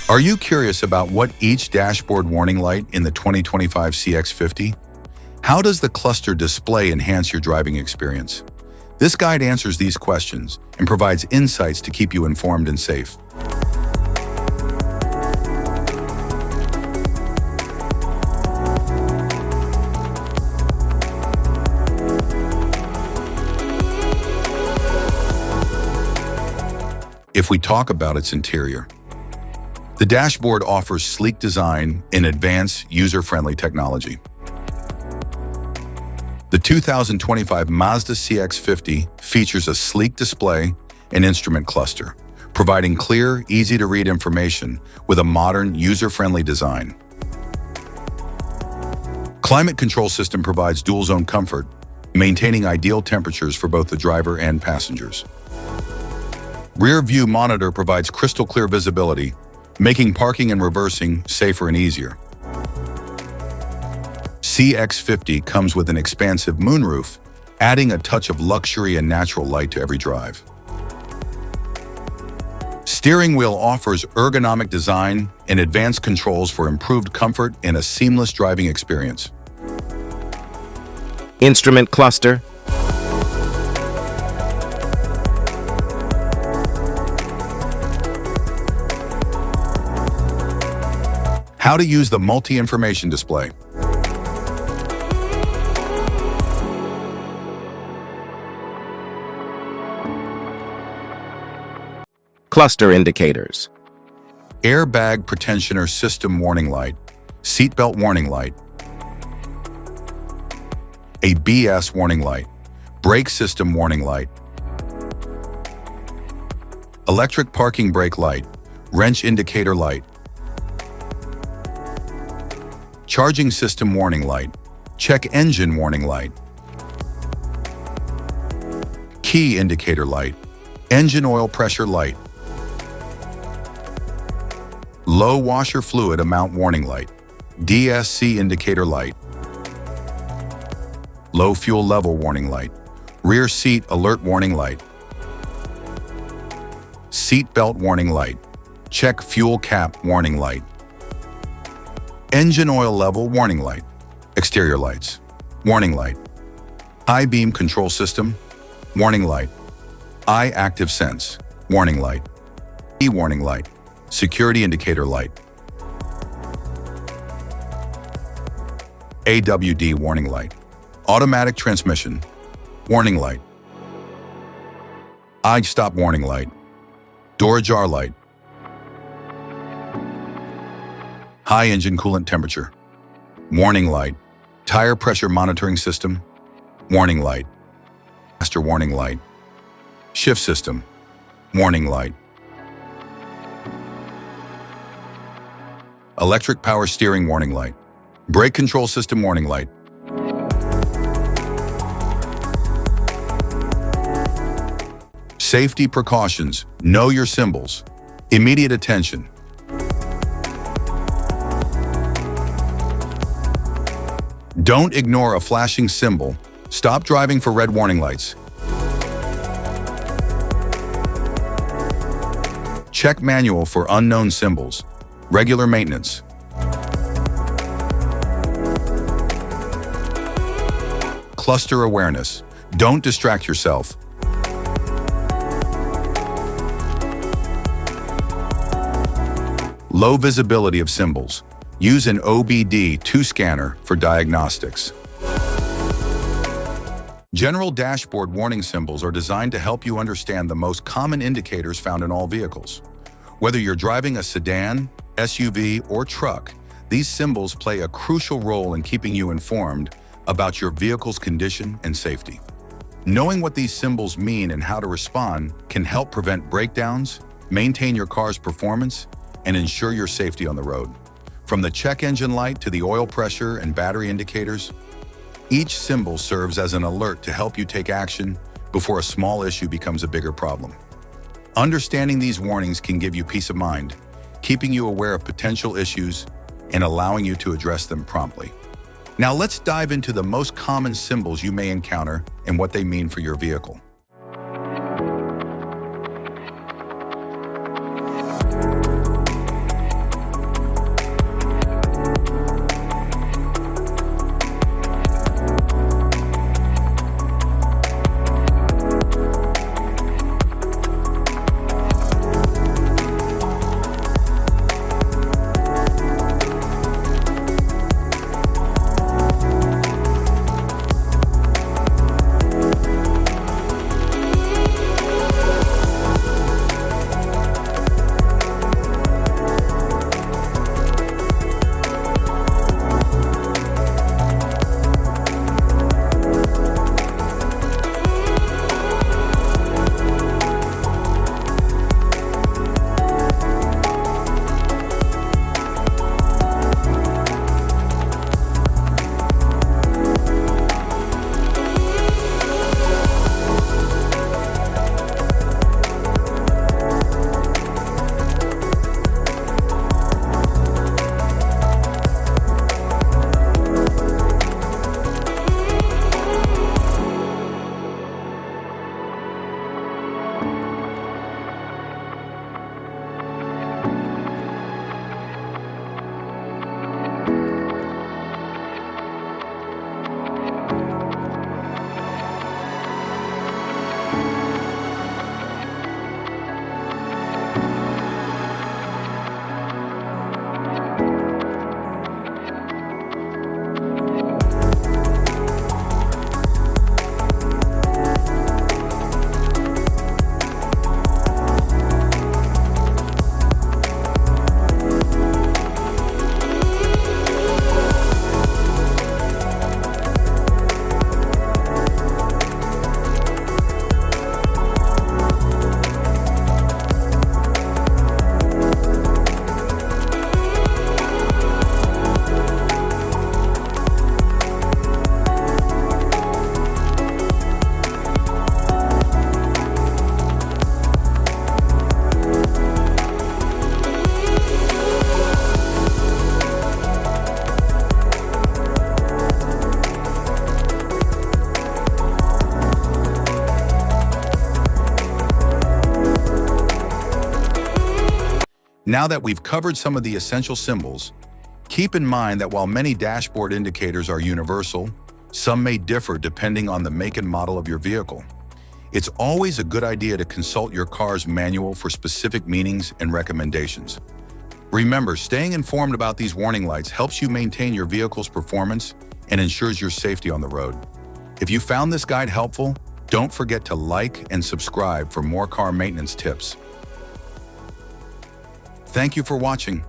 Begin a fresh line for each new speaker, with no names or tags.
Are you curious about what each dashboard warning light in the 2025 CX-50? How does the cluster display enhance your driving experience? This guide answers these questions and provides insights to keep you informed and safe. If we talk about its interior, the dashboard offers sleek design and advanced user-friendly technology. The 2025 Mazda CX-50 features a sleek display and instrument cluster, providing clear, easy-to-read information with a modern, user-friendly design. Climate control system provides dual-zone comfort, maintaining ideal temperatures for both the driver and passengers. Rear view monitor provides crystal clear visibility, making parking and reversing safer and easier. CX-50 comes with an expansive moonroof, adding a touch of luxury and natural light to every drive. Steering wheel offers ergonomic design and advanced controls for improved comfort and a seamless driving experience.
Instrument cluster.
How to use the multi-information display.
Cluster indicators.
Airbag pretensioner system warning light, seatbelt warning light, ABS warning light, brake system warning light, electric parking brake light, wrench indicator light, charging system warning light, check engine warning light, key indicator light, engine oil pressure light, low washer fluid amount warning light, DSC indicator light, low fuel level warning light, rear seat alert warning light, seat belt warning light, check fuel cap warning light, engine oil level warning light, exterior lights, warning light, high beam control system, warning light, eye active sense, warning light, warning light, security indicator light, AWD warning light, automatic transmission, warning light, eye stop warning light, door ajar light, high engine coolant temperature, warning light, tire pressure monitoring system, warning light, master warning light, shift system, warning light, electric power steering warning light, brake control system warning light, safety precautions, know your symbols, immediate attention. Don't ignore a flashing symbol. Stop driving for red warning lights. Check manual for unknown symbols. Regular maintenance. Cluster awareness. Don't distract yourself. Low visibility of symbols. Use an OBD2 scanner for diagnostics. General dashboard warning symbols are designed to help you understand the most common indicators found in all vehicles. Whether you're driving a sedan, SUV, or truck, these symbols play a crucial role in keeping you informed about your vehicle's condition and safety. Knowing what these symbols mean and how to respond can help prevent breakdowns, maintain your car's performance, and ensure your safety on the road. From the check engine light to the oil pressure and battery indicators, each symbol serves as an alert to help you take action before a small issue becomes a bigger problem. Understanding these warnings can give you peace of mind, keeping you aware of potential issues and allowing you to address them promptly. Now let's dive into the most common symbols you may encounter and what they mean for your vehicle. Now that we've covered some of the essential symbols, keep in mind that while many dashboard indicators are universal, some may differ depending on the make and model of your vehicle. It's always a good idea to consult your car's manual for specific meanings and recommendations. Remember, staying informed about these warning lights helps you maintain your vehicle's performance and ensures your safety on the road. If you found this guide helpful, don't forget to like and subscribe for more car maintenance tips. Thank you for watching.